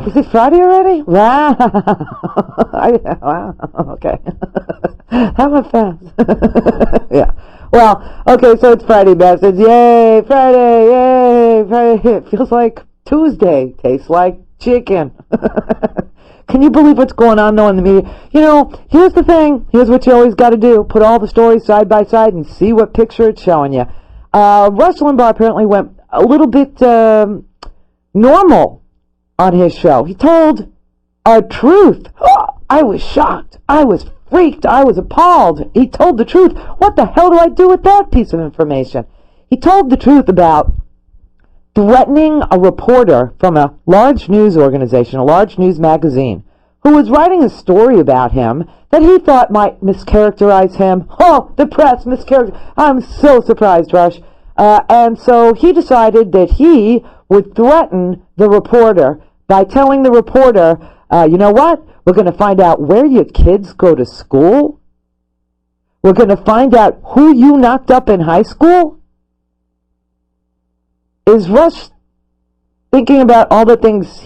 Is it Friday already? Wow. Wow. Okay. That went fast. Yeah. Well, okay, so it's Friday, bastards. Yay, Friday, yay, Friday. It feels like Tuesday. Tastes like chicken. Can you believe what's going on, though, in the media? You know, here's the thing. Here's what you always got to do. Put all the stories side by side and see what picture it's showing you. Rush Limbaugh apparently went a little bit normal on his show. He told a truth. Oh, I was shocked. I was freaked. I was appalled. He told the truth. What the hell do I do with that piece of information? He told the truth about threatening a reporter from a large news organization, a large news magazine, who was writing a story about him that he thought might mischaracterize him. Oh, the press mischaracterized. I'm so surprised, Rush. And so he decided that he would threaten the reporter by telling the reporter, you know what? We're going to find out where your kids go to school. We're going to find out who you knocked up in high school. Is Rush thinking about all the things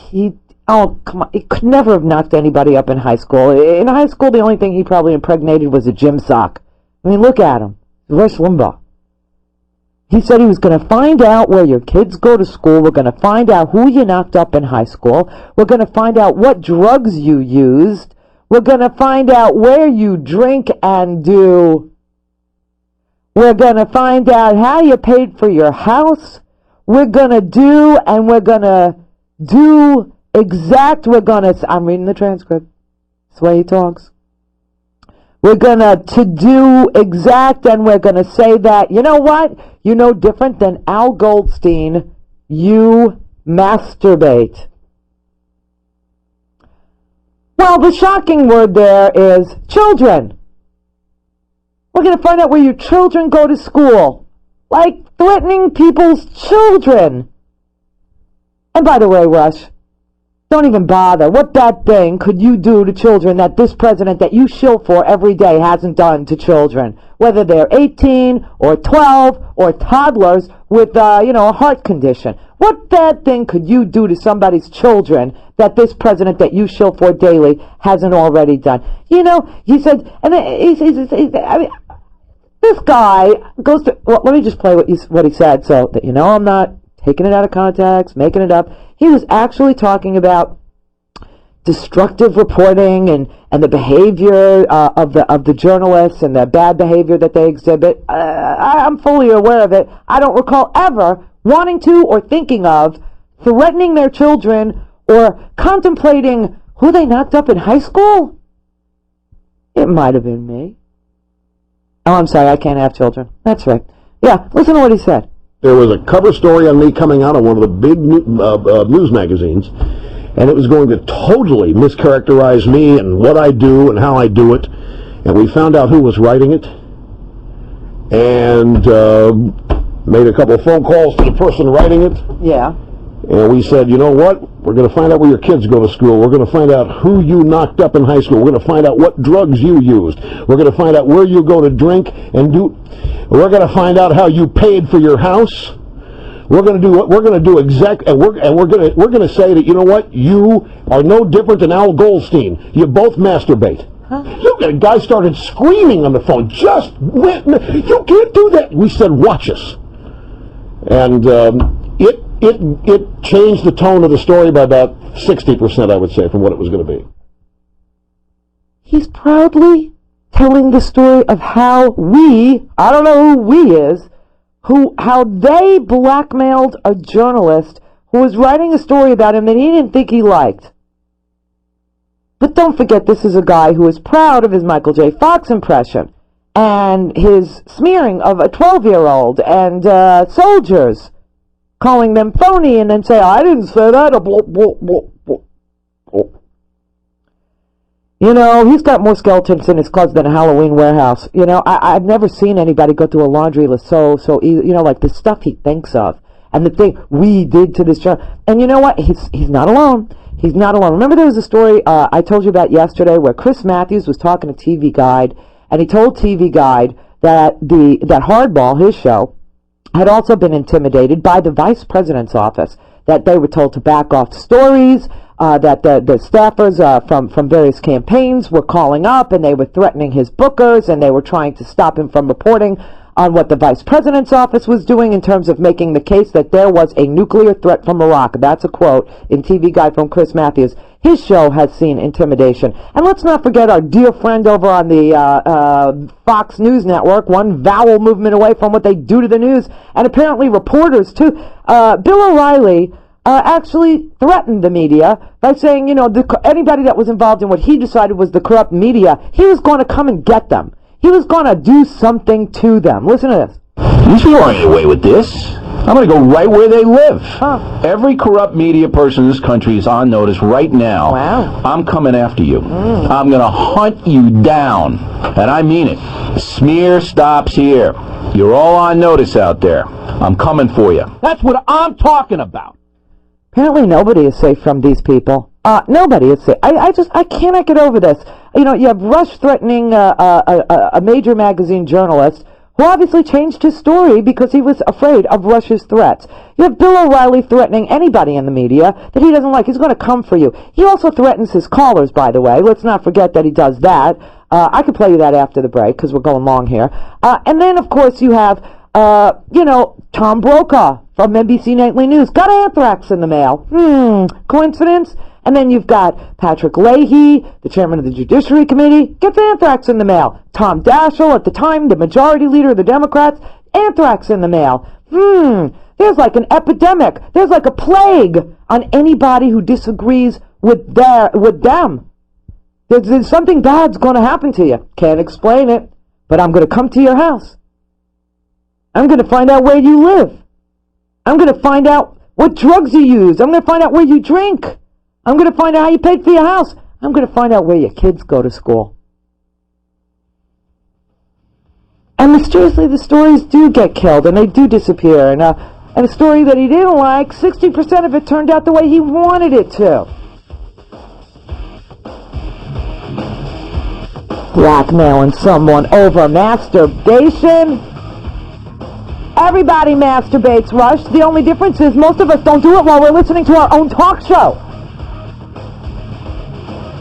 oh, come on. He could never have knocked anybody up in high school. In high school, the only thing he probably impregnated was a gym sock. I mean, look at him. Rush Limbaugh. He said he was going to find out where your kids go to school. We're going to find out who you knocked up in high school. We're going to find out what drugs you used. We're going to find out where you drink and do. We're going to find out how you paid for your house. We're going to do, and we're going to do exact, I'm reading the transcript. That's the way he talks. We're going to do exact, and we're going to say that, you know what? You're no different than Al Goldstein. You masturbate. Well, the shocking word there is children. We're going to find out where your children go to school. Like threatening people's children. And by the way, Rush, don't even bother. What bad thing could you do to children that this president that you shill for every day hasn't done to children? Whether they're 18 or 12 or toddlers with, a heart condition. What bad thing could you do to somebody's children that this president that you shill for daily hasn't already done? You know, he said, and this guy goes to, well, let me just play what he said so that you know I'm not taking it out of context, making it up. He was actually talking about destructive reporting and the behavior of the journalists and the bad behavior that they exhibit. I'm fully aware of it. I don't recall ever wanting to or thinking of threatening their children or contemplating who they knocked up in high school. It might have been me. Oh, I'm sorry, I can't have children. That's right. Yeah, listen to what he said. There was a cover story on me coming out of one of the big news magazines, and it was going to totally mischaracterize me and what I do and how I do it. And we found out who was writing it, and made a couple of phone calls to the person writing it. Yeah. And we said, you know what? We're going to find out where your kids go to school. We're going to find out who you knocked up in high school. We're going to find out what drugs you used. We're going to find out where you go to drink and do. We're going to find out how you paid for your house. We're going to do what we're going to do exact, and we're going to say that, you know what? You are no different than Al Goldstein. You both masturbate. Huh? Look, a guy started screaming on the phone. Just went, you can't do that. We said, watch us. And it changed the tone of the story by about 60%, I would say, from what it was going to be. He's proudly telling the story of how I don't know who we is, how they blackmailed a journalist who was writing a story about him that he didn't think he liked. But don't forget, this is a guy who is proud of his Michael J. Fox impression and his smearing of a 12-year-old and soldiers, calling them phony and then say, I didn't say that. You know, he's got more skeletons in his closet than a Halloween warehouse. You know, I've never seen anybody go through a laundry list so easy. You know, like the stuff he thinks of and the thing we did to this child. And you know what? He's not alone. He's not alone. Remember there was a story I told you about yesterday where Chris Matthews was talking to TV Guide, and he told TV Guide that that Hardball, his show, had also been intimidated by the vice president's office, that they were told to back off stories that the staffers from various campaigns were calling up, and they were threatening his bookers, and they were trying to stop him from reporting on what the vice president's office was doing in terms of making the case that there was a nuclear threat from Iraq. That's a quote in TV Guide from Chris Matthews. His show has seen intimidation. And let's not forget our dear friend over on the Fox News Network, one vowel movement away from what they do to the news, and apparently reporters too. Bill O'Reilly actually threatened the media by saying, anybody that was involved in what he decided was the corrupt media, he was going to come and get them. He was going to do something to them. Listen to this. You can't run away with this. I'm going to go right where they live. Huh. Every corrupt media person in this country is on notice right now. Wow. I'm coming after you. I'm going to hunt you down. And I mean it. Smear stops here. You're all on notice out there. I'm coming for you. That's what I'm talking about. Apparently nobody is safe from these people. Nobody is safe. I cannot get over this. You have Rush threatening a major magazine journalist who obviously changed his story because he was afraid of Rush's threats. You have Bill O'Reilly threatening anybody in the media that he doesn't like. He's going to come for you. He also threatens his callers, by the way. Let's not forget that he does that. I could play you that after the break because we're going long here. And then, of course, you have, Tom Brokaw from NBC Nightly News. Got anthrax in the mail. Coincidence? And then you've got Patrick Leahy, the chairman of the Judiciary Committee, gets anthrax in the mail. Tom Daschle, at the time, the majority leader of the Democrats, anthrax in the mail. There's like an epidemic. There's like a plague on anybody who disagrees with them. There's something bad's going to happen to you. Can't explain it, but I'm going to come to your house. I'm going to find out where you live. I'm going to find out what drugs you use. I'm going to find out where you drink. I'm going to find out how you paid for your house. I'm going to find out where your kids go to school. And mysteriously, the stories do get killed, and they do disappear. And a story that he didn't like, 60% of it turned out the way he wanted it to. Blackmailing someone over masturbation. Everybody masturbates, Rush. The only difference is most of us don't do it while we're listening to our own talk show.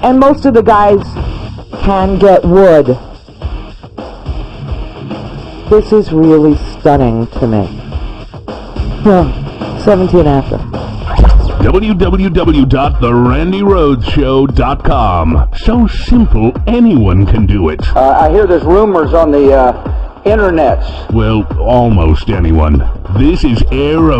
And most of the guys can get wood. This is really stunning to me. 17 after. www.therandyrhodesshow.com. So simple, anyone can do it. I hear there's rumors on the internets. Well, almost anyone. This is Air